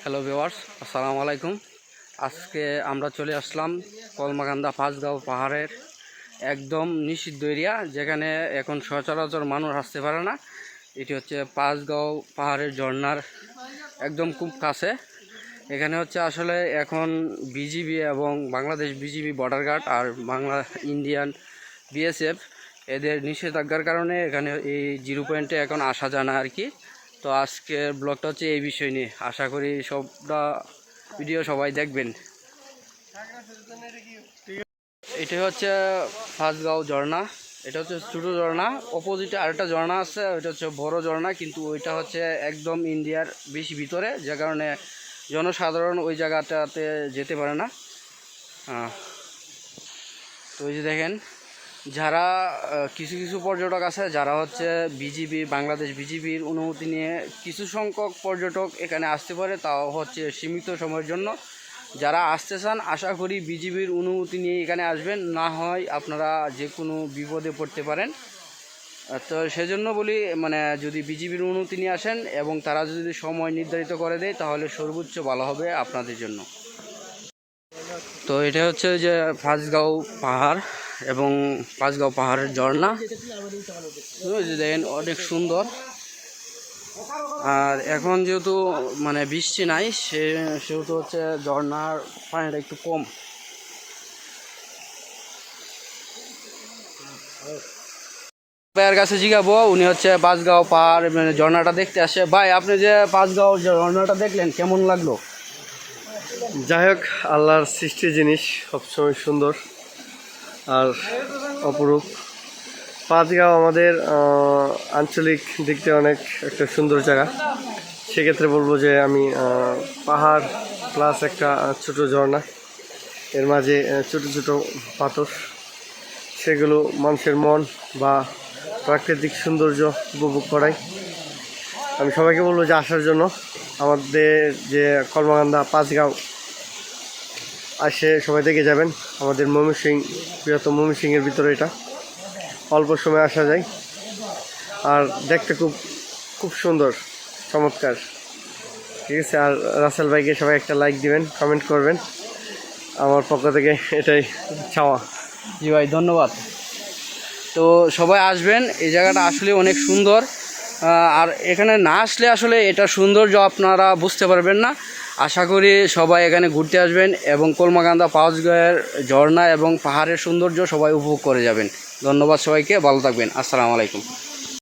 Hello viewers, আসসালামু আলাইকুম। আজকে আমরা চলে আসলাম কলমাকান্দা পাঁচগাঁও পাহাড়ের একদম নিষিদ্ধ এরিয়া, যেখানে এখন সচরাচর মানুষ আসতে পারে না। এটি হচ্ছে পাঁচগাঁও পাহাড়ের ঝর্ণার একদম খুব কাছে। এখানে হচ্ছে আসলে এখন বিজিবি এবং বাংলাদেশ বিজিবি বর্ডার গার্ড আর বাংলা ইন্ডিয়ান বিএসএফ এদের নিষেধাজ্ঞার কারণে এখানে এই জিরো পয়েন্টে এখন আসা যায় না আর কি। তো আজকের ব্লগটা হচ্ছে এই বিষয় নিয়ে, আশা করি সবটা ভিডিও সবাই দেখবেন। এটা হচ্ছে পাঁচগাঁও ঝর্ণা। এটা হচ্ছে ছোটো ঝর্ণা, অপোজিটে আরেকটা ঝর্ণা আছে, ওইটা হচ্ছে বড় ঝর্ণা, কিন্তু ওইটা হচ্ছে একদম ইন্ডিয়ার বেশি ভিতরে, যে কারণে জনসাধারণ ওই জায়গাটাতে যেতে পারে না। তো এই যে দেখেন, যারা কিছু কিছু পর্যটক আছে যারা হচ্ছে বিজিবি বাংলাদেশ বিজিবির অনুমতি নিয়ে কিছু সংখ্যক পর্যটক এখানে আসতে পারে, তাও হচ্ছে সীমিত সময়ের জন্য। যারা আসতে চান আশা করি বিজিবির অনুমতি নিয়ে এখানে আসবেন, না হয় আপনারা যে কোনো বিপদে পড়তে পারেন। তো সেজন্য বলি, মানে যদি বিজিবির অনুমতি নিয়ে আসেন এবং তারা যদি সময় নির্ধারিত করে দেয় তাহলে সর্বোচ্চ ভালো হবে আপনাদের জন্য। তো এটা হচ্ছে যে পাঁচগাঁও পাহাড় এবং পাঁচগাঁও পাহাড়ের ঝর্ণা, দেখেন অনেক সুন্দর। আর এখন যেহেতু মানে বৃষ্টি নাই, সেহেতু হচ্ছে ঝর্ণার পানিটা একটু কম। ভাইয়ের কাছে জিজ্ঞাবো, উনি হচ্ছে পাঁচগাঁও পাহাড় মানে ঝর্ণাটা দেখতে আসে। ভাই, আপনি যে পাঁচগাঁও ঝর্ণাটা দেখলেন কেমন লাগলো? যাই হোক, আল্লাহর সৃষ্টি জিনিস সবসময় সুন্দর আর অপরূপ। পাঁচগাঁও আমাদের আঞ্চলিক দিক থেকে অনেক একটা সুন্দর জায়গা। সেক্ষেত্রে বলবো যে আমি পাহাড় প্লাস একটা ছোট ঝর্ণা, এর মাঝে ছোট ছোট পাথর, সেগুলো মানুষের মন বা প্রাকৃতিক সৌন্দর্য উপভোগ করাই। আমি সবাইকে বলবো যে আসার জন্য। আমাদের যে কলমাকান্দা পাঁচগাঁও আসে সবাই দেখে যাবেন। আমাদের ময়মনসিংহ, বৃহত্তম ময়মনসিংহের ভিতরে এটা, অল্প সময় আসা যায় আর দেখতে খুব খুব সুন্দর, চমৎকার। ঠিক আছে, আর রাসেল ভাইকে সবাই একটা লাইক দিবেন, কমেন্ট করবেন, আমার পক্ষ থেকে এটাই চাওয়া। জি ভাই, ধন্যবাদ। তো সবাই আসবেন, এই জায়গাটা আসলে অনেক সুন্দর। আর এখানে না আসলে আসলে এটা সৌন্দর্য আপনারা বুঝতে পারবেন না। আশা করি সবাই এখানে ঘুরতে আসবেন এবং কলমাকান্দা পাঁচগাঁওয়ের ঝর্ণা এবং পাহাড়ের সৌন্দর্য সবাই উপভোগ করে যাবেন। ধন্যবাদ সবাইকে, ভালো থাকবেন। আসসালামু আলাইকুম।